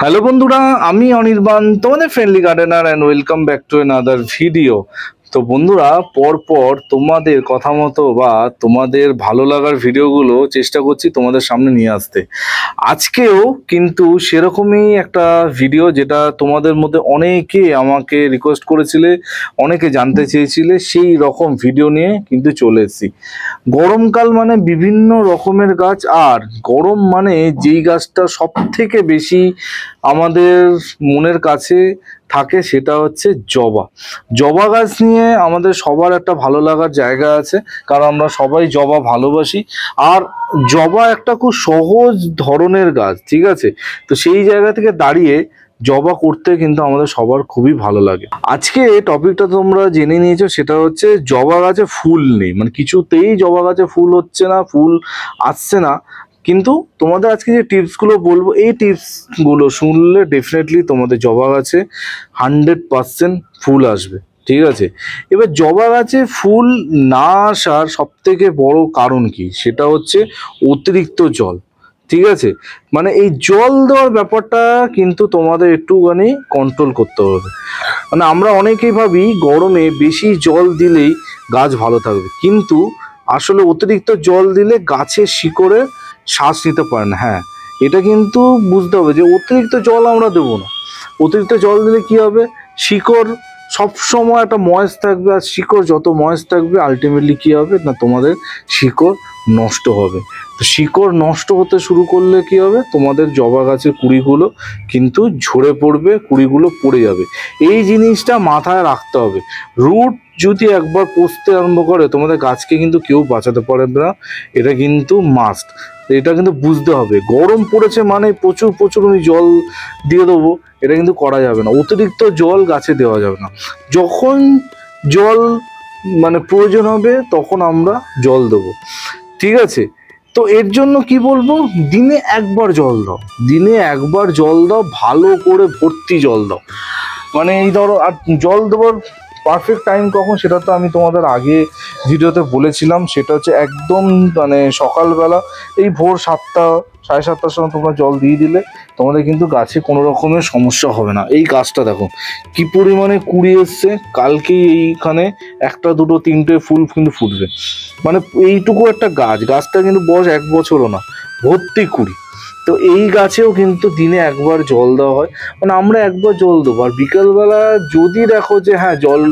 Hello বন্ধুরা, আমি অনির্বাণ, তোমাদের friendly gardener and welcome back to another video. তো বন্ধুরা, পরপর তোমাদের কথা মতো বা তোমাদের ভালো লাগার ভিডিওগুলো চেষ্টা করছি তোমাদের সামনে নিয়ে আসতে। আজকেও কিন্তু সেরকমই একটা ভিডিও, যেটা তোমাদের মধ্যে অনেকে আমাকে রিকোয়েস্ট করেছিলে, অনেকে জানতে চেয়েছিলে, সেই রকম ভিডিও নিয়ে কিন্তু চলে এসেছি। গরমকাল মানে বিভিন্ন রকমের গাছ, আর গরম মানে যেই গাছটা সব থেকে বেশি আমাদের মনের কাছে থাকে সেটা হচ্ছে জবা। জবা গাছ নিয়ে আমাদের সবার একটা ভালো লাগার জায়গা আছে, কারণ আমরা সবাই জবা ভালোবাসি। আর জবা একটা খুব সহজ ধরনের গাছ, ঠিক আছে? তো সেই জায়গা থেকে দাঁড়িয়ে জবা করতে কিন্তু আমাদের সবার খুবই ভালো লাগে। আজকে টপিকটা তোমরা জেনে নিয়েছো, সেটা হচ্ছে জবা গাছে ফুল নেই, মানে কিছুতেই জবা গাছে ফুল হচ্ছে না, ফুল আসছে না। কিন্তু তোমাদের আজকে যে টিপসগুলো বলবো, এই টিপসগুলো শুনলে ডেফিনেটলি তোমাদের জবা গাছে 100% ফুল আসবে, ঠিক আছে? এবার জবা গাছে ফুল না আসার সব থেকে বড় কারণ কি, সেটা হচ্ছে অতিরিক্ত জল, ঠিক আছে? মানে এই জল দেওয়ার ব্যাপারটা কিন্তু তোমাদের একটুখানি কন্ট্রোল করতে হবে। মানে আমরা অনেকেই ভাবি গরমে বেশি জল দিলেই গাছ ভালো থাকবে, কিন্তু আসলে অতিরিক্ত জল দিলে গাছের শিকড়ে শ্বাস নিতে পারে না। হ্যাঁ, এটা কিন্তু বুঝতে হবে যে অতিরিক্ত জল আমরা দেবো না। অতিরিক্ত জল দিলে কি হবে, শিকড় সবসময় একটা ময়েস থাকবে, আর শিকড় যত ময়েস থাকবে আলটিমেটলি কি হবে না, তোমাদের শিকড় নষ্ট হবে। তো শিকড় নষ্ট হতে শুরু করলে কি হবে, তোমাদের জবা গাছের কুড়িগুলো কিন্তু ঝরে পড়বে, কুড়িগুলো পড়ে যাবে। এই জিনিসটা মাথায় রাখতে হবে। রুট যদি একবার পচতে আরম্ভ করে, তোমাদের গাছকে কিন্তু কেউ বাঁচাতে পারবে না, এটা কিন্তু মাস্ট। এটা কিন্তু বুঝতে হবে। গরম পড়েছে মানে প্রচুর প্রচুর আমি জল দিয়ে দেবো, এটা কিন্তু করা যাবে না। অতিরিক্ত জল গাছে দেওয়া যাবে না। যখন জল মানে প্রয়োজন হবে তখন আমরা জল দেবো, ঠিক আছে? তো এর জন্য কি বলবো, দিনে একবার জল দাও, দিনে একবার জল দাও, ভালো করে ভর্তি জল দাও। মানে এই ধরো, আর জল দেওয়ার পারফেক্ট টাইম কখন সেটা তো আমি তোমাদের আগে ভিডিওতে বলেছিলাম, সেটা হচ্ছে একদম মানে সকালবেলা, এই ভোর 7টা 7:30টার সময় তোমরা জল দিয়ে দিলে তোমাদের কিন্তু গাছে কোনো রকমের সমস্যা হবে না। এই গাছটা দেখো কি পরিমাণে কুড়ি এসছে, কালকেই এইখানে একটা দুটো তিনটে ফুল কিন্তু ফুটবে। মানে এইটুকু একটা গাছ, গাছটা কিন্তু বয়স 1 বছরও না, ভর্তি কুড়ি। তো এই গাছেও কিন্তু দিনে একবার জল দেওয়া হয়। মানে আমরা একবার জল দেবো, আর বিকালবেলা যদি দেখো যে হ্যাঁ জল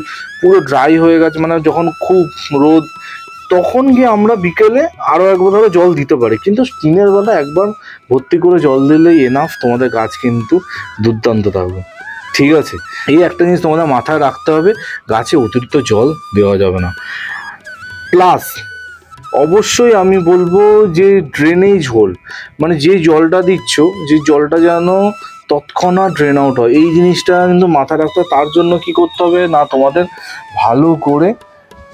পুরো ড্রাই হয়ে গেছে, মানে যখন খুব রোদ, তখন গিয়ে আমরা বিকেলে আরও একবার ধরো জল দিতে পারি। কিন্তু দিনের বেলা একবার ভর্তি করে জল দিলেই এনাফ, তোমাদের গাছ কিন্তু দুর্দান্ত থাকবে, ঠিক আছে? এই একটা জিনিস তোমাদের মাথায় রাখতে হবে, গাছে অতিরিক্ত জল দেওয়া যাবে না। প্লাস অবশ্যই আমি বলবো যে ড্রেনেজ হোল, মানে যে জলটা দিচ্ছ, যে জলটা যেন তৎক্ষণাৎ ড্রেন আউট হয়, এই জিনিসটা কিন্তু মাথায় রাখতে হবে। তার জন্য কি করতে হবে না, তোমাদের ভালো করে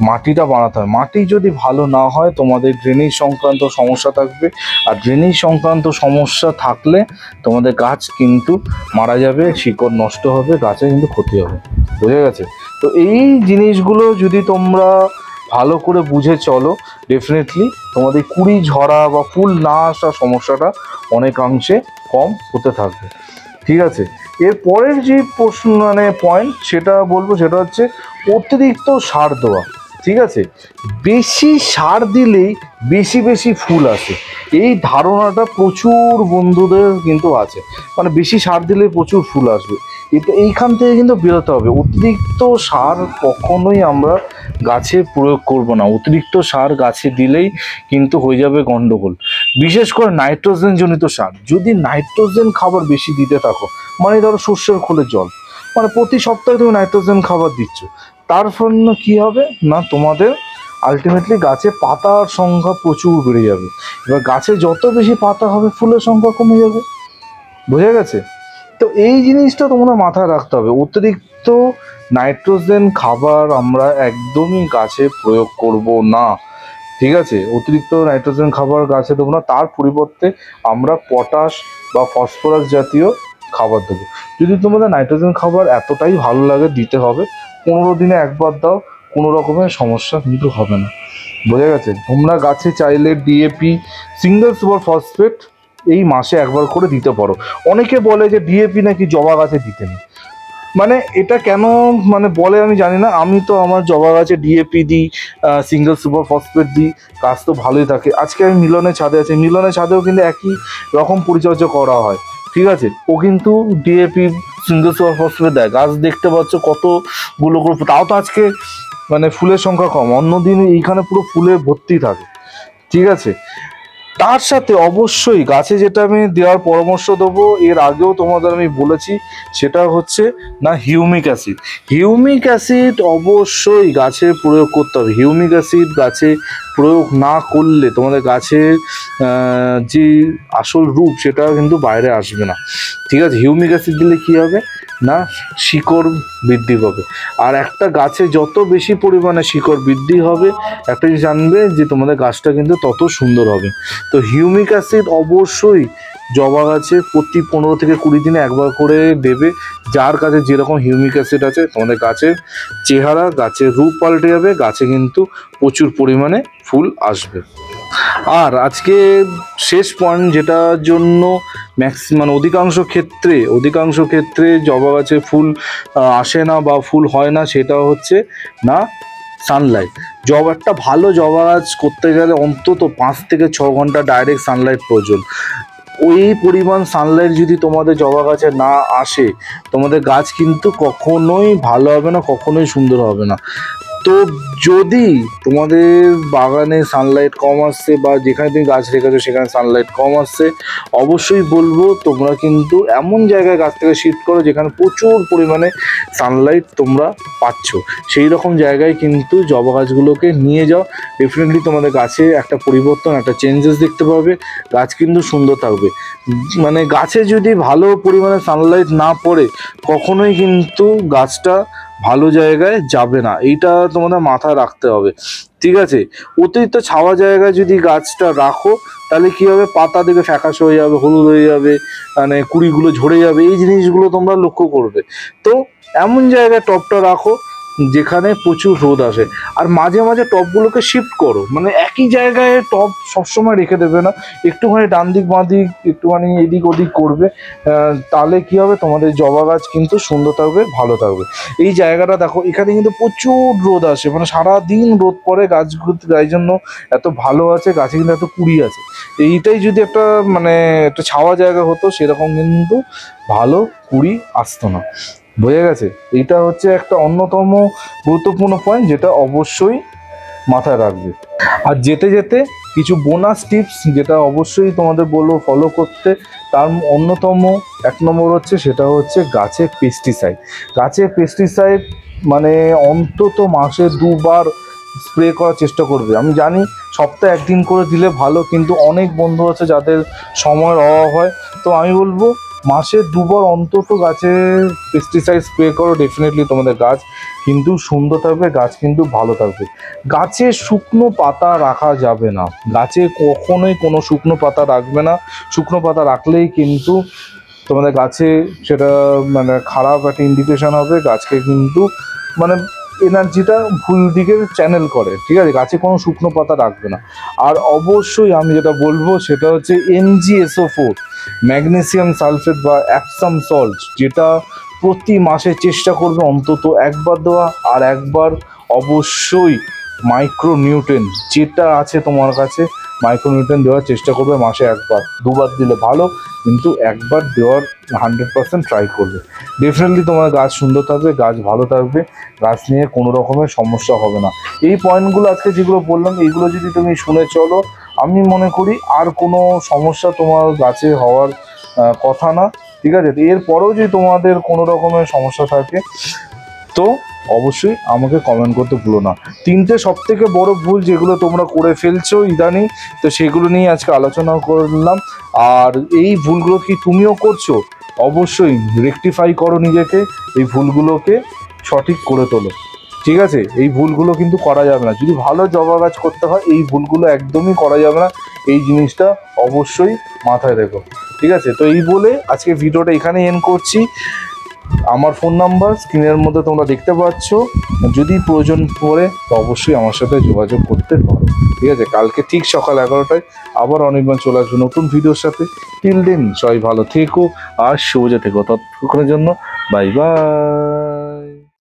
মাটিটা বানাতে হয়। মাটি যদি ভালো না হয়, তোমাদের ড্রেনেজ সংক্রান্ত সমস্যা থাকবে, আর ড্রেনেজ সংক্রান্ত সমস্যা থাকলে তোমাদের গাছ কিন্তু মারা যাবে, শিকড় নষ্ট হবে, গাছে কিন্তু ক্ষতি হবে। বুঝে গেছে? তো এই জিনিসগুলো যদি তোমরা ভালো করে বুঝে চলো, ডেফিনেটলি তোমাদের কুড়ি ঝরা বা ফুল না আসা সমস্যাটা অনেকাংশে কম হতে থাকবে, ঠিক আছে? এর পরের যে প্রশ্ন মানে পয়েন্ট সেটা বলবো, সেটা হচ্ছে অতিরিক্ত সার দেওয়া, ঠিক আছে? বেশি সার দিলেই বেশি বেশি ফুল আসে, এই ধারণাটা প্রচুর বন্ধুদের কিন্তু আছে। মানে বেশি সার দিলে প্রচুর ফুল আসবে, এটা এইখান থেকে কিন্তু বেরোতে হবে। অতিরিক্ত সার কখনোই আমরা গাছে প্রয়োগ করব না। অতিরিক্ত সার গাছে দিলেই কিন্তু হয়ে যাবে গন্ডগোল। বিশেষ করে নাইট্রোজেন জনিত সার, যদি নাইট্রোজেন খাবার বেশি দিতে থাকো, মানে ধরো সর্ষের খোলের জল, মানে প্রতি সপ্তাহে তুমি নাইট্রোজেন খাবার দিচ্ছ, তার জন্য কী হবে না, তোমাদের আলটিমেটলি গাছে পাতার সংখ্যা প্রচুর বেড়ে যাবে। এবার গাছে যত বেশি পাতা হবে, ফুলের সংখ্যা কমে যাবে। বোঝা গেছে? তো এই জিনিসটা তোমরা মাথায় রাখতে হবে। অতিরিক্ত নাইট্রোজেন খাবার আমরা একদমই গাছে প্রয়োগ করব না, ঠিক আছে? অতিরিক্ত নাইট্রোজেন খাবার গাছে দেবো না, তার পরিবর্তে আমরা পটাশ বা ফসফরাস জাতীয় খাবার দেবো। যদি তোমাদের নাইট্রোজেন খাবার এতটাই ভালো লাগে, দিতে হবে। 15 দিনে একবার দাও, কোনো রকমের সমস্যা কিন্তু হবে না। বোঝা গেছে? তোমরা গাছে চাইলে ডিএপি, সিঙ্গেল সুপার ফসফেট এই মাসে একবার করে দিতে পারো। অনেকে বলে যে ডিএপি নাকি জবা গাছে দিতে নেই, মানে এটা কেন মানে বলে আমি জানি না। আমি তো আমার জবা গাছে ডিএপি দিই, সিঙ্গেল সুপার ফসফেট দিই, গাছ তো ভালোই থাকে। আজকে আমি মিলনের ছাদে আছি, মিলনের ছাদেও কিন্তু একই রকম পরিচর্যা করা হয়, ঠিক আছে। ও কিন্তু ডিএপি সিঙ্গেল সুপার ফসফেট দেয়, গাছ দেখতে পাচ্ছ কতগুলো করে, তাও তো আজকে মানে ফুলের সংখ্যা কম, অন্যদিন এইখানে পুরো ফুলে ভর্তি থাকে, ঠিক আছে। তার সাথে অবশ্যই গাছে যেটা আমি দেওয়ার পরামর্শ দেবো, এর আগেও তোমাদের আমি বলেছি, সেটা হচ্ছে না হিউমিক অ্যাসিড। হিউমিক অ্যাসিড অবশ্যই গাছে প্রয়োগ করতে হবে। হিউমিক অ্যাসিড গাছে প্রয়োগ না করলে তোমাদের গাছের যে আসল রূপ সেটা কিন্তু বাইরে আসবে না, ঠিক আছে। হিউমিক অ্যাসিড দিলে কী হবে না শিকড় বৃদ্ধি পাবে, আর একটা গাছে যত বেশি পরিমাণে শিকড় বৃদ্ধি হবে একটা জিনিস জানবে যে তোমাদের গাছটা কিন্তু তত সুন্দর হবে। তো হিউমিক অ্যাসিড অবশ্যই জবা গাছে প্রতি 15 থেকে 20 দিনে একবার করে দেবে। যার কাছে যেরকম হিউমিক অ্যাসিড আছে তোমাদের গাছের চেহারা, গাছের রূপ পাল্টে যাবে, গাছে কিন্তু প্রচুর পরিমাণে ফুল আসবে। আর আজকে শেষ পয়েন্ট যেটার জন্য মানে অধিকাংশ ক্ষেত্রে জবা গাছে ফুল আসে না বা ফুল হয় না, সেটা হচ্ছে না সানলাইট। একটা ভালো জবা গাছ করতে গেলে অন্তত 5 থেকে 6 ঘন্টা ডাইরেক্ট সানলাইট প্রয়োজন। ওই পরিমাণ সানলাইট যদি তোমাদের জবা গাছে না আসে, তোমাদের গাছ কিন্তু কখনোই ভালো হবে না, কখনোই সুন্দর হবে না। তো যদি তোমাদের বাগানে সানলাইট কম আসছে বা যেখানে তুমি গাছ রেখেছো সেখানে সানলাইট কম আসছে, অবশ্যই বলবো তোমরা কিন্তু এমন জায়গায় গাছ থেকে শিফট করো যেখানে প্রচুর পরিমাণে সানলাইট তোমরা পাচ্ছ, সেই রকম জায়গায় কিন্তু জবা গাছগুলোকে নিয়ে যাও। ডেফিনেটলি তোমাদের গাছে একটা পরিবর্তন, একটা চেঞ্জেস দেখতে পাবে, গাছ কিন্তু সুন্দর থাকবে। মানে গাছে যদি ভালো পরিমাণে সানলাইট না পড়ে কখনোই কিন্তু গাছটা ভালো জায়গায় যাবে না, এইটা তোমাদের মাথায় রাখতে হবে, ঠিক আছে। অতিরিক্ত ছাওয়া জায়গায় যদি গাছটা রাখো তাহলে কি হবে, পাতা দিকে ফ্যাকাশে হয়ে যাবে, হলুদ হয়ে যাবে, মানে কুড়িগুলো ঝরে যাবে, এই জিনিসগুলো তোমরা লক্ষ্য করবে। তো এমন জায়গায় টবটা রাখো যেখানে প্রচুর রোদ আসে, আর মাঝে মাঝে টবগুলোকে শিফট করো, মানে একই জায়গায় টব সবসময় রেখে দেবে না, একটুখানি ডান দিক বাঁ দিক একটুখানি এদিক ওদিক করবে, তাহলে কি হবে তোমাদের জবা গাছ কিন্তু সুন্দর থাকবে, ভালো থাকবে। এই জায়গাটা দেখো, এখানে কিন্তু প্রচুর রোদ আসে, মানে সারাদিন রোদ পড়ে, গাছগুলো তাই জন্য এত ভালো আছে, গাছে কিন্তু এত কুড়ি আছে। এইটাই যদি একটা মানে একটা ছাওয়া জায়গা হতো সেরকম কিন্তু ভালো কুড়ি আসতো না, বোঝা গেছে। এইটা হচ্ছে একটা অন্যতম গুরুত্বপূর্ণ পয়েন্ট যেটা অবশ্যই মাথায় রাখবে। আর যেতে যেতে কিছু বোনাস টিপস যেটা অবশ্যই তোমাদের বলবো ফলো করতে, তার অন্যতম 1 নম্বর হচ্ছে সেটা হচ্ছে গাছে পেস্টিসাইড মানে অন্তত মাসে 2 বার স্প্রে করার চেষ্টা করবে। আমি জানি সপ্তাহে 1 দিন করে দিলে ভালো, কিন্তু অনেক বন্ধু আছে যাদের সময়ের অভাব হয়, তো আমি বলবো মাসে 2 বার অন্তত গাছে পেস্টিসাইড স্প্রে করো। ডেফিনেটলি তোমাদের গাছ কিন্তু সুন্দর থাকবে, গাছ কিন্তু ভালো থাকবে। গাছে শুকনো পাতা রাখা যাবে না, গাছে কখনোই কোনো শুকনো পাতা রাখবে না। শুকনো পাতা রাখলেই কিন্তু তোমাদের গাছে সেটা মানে খারাপ একটা ইন্ডিকেশন হবে, গাছকে কিন্তু মানে এনার্জিটা ভুল দিকে চ্যানেল করে, ঠিক আছে। গাছে কোনো শুকনো পাতা রাখবে না। আর অবশ্যই আমি যেটা বলবো সেটা হচ্ছে MgSO4 ম্যাগনেসিয়াম সালফেট বা অ্যাপসাম সল্ট, যেটা প্রতি মাসে চেষ্টা করবে অন্তত 1 বার দেওয়া। আর 1 বার অবশ্যই মাইক্রোনিউট্রেন যেটা আছে তোমার কাছে, মাইক্রোনিউট্রেন দেওয়ার চেষ্টা করবে মাসে 1 বার, 2 বার দিলে ভালো, কিন্তু 1 বার দেওয়ার 100% ট্রাই করবে। ডেফিনেটলি তোমার গাছ সুন্দর থাকবে, গাছ ভালো থাকবে, গাছ নিয়ে কোনো রকমের সমস্যা হবে না। এই পয়েন্টগুলো আজকে যেগুলো বললাম এইগুলো যদি তুমি শুনে চলো, আমি মনে করি আর কোনো সমস্যা তোমার গাছে হওয়ার কথা না, ঠিক আছে। এরপরেও যদি তোমাদের কোনো রকমের সমস্যা থাকে তো অবশ্যই আমাকে কমেন্ট করতে ভুলো না। 3টে সবথেকে বড় ভুল যেগুলো তোমরা করে ফেলছো ইদানিং, তো সেগুলো নিয়ে আজকে আলোচনা করলাম। আর এই ভুলগুলো কি তুমিও করছো, অবশ্যই রেকটিফাই করো নিজেকে, এই ভুলগুলোকে সঠিক করে তোলো, ঠিক আছে। এই ভুলগুলো কিন্তু করা যাবে না, যদি ভালো জবা গাছ করতে হয় এই ভুলগুলো একদমই করা যাবে না, এই জিনিসটা অবশ্যই মাথায় রেখো, ঠিক আছে। তো এই বলে আজকে ভিডিওটা এখানে এন্ড করছি। আমার ফোন নাম্বার স্ক্রিনের মধ্যে তোমরা দেখতে পাচ্ছ, যদি প্রয়োজন পড়ে তো অবশ্যই আমার সাথে যোগাযোগ করতে পারো। ঠিক আছে, কালকে ঠিক সকাল 11টায় আবার অনির্বাণ চলে আসবে নতুন ভিডিওর সাথে। টিল দেন সবাই ভালো থেকো আর সবুজে থেকো, ততক্ষণের জন্য বাই বাই।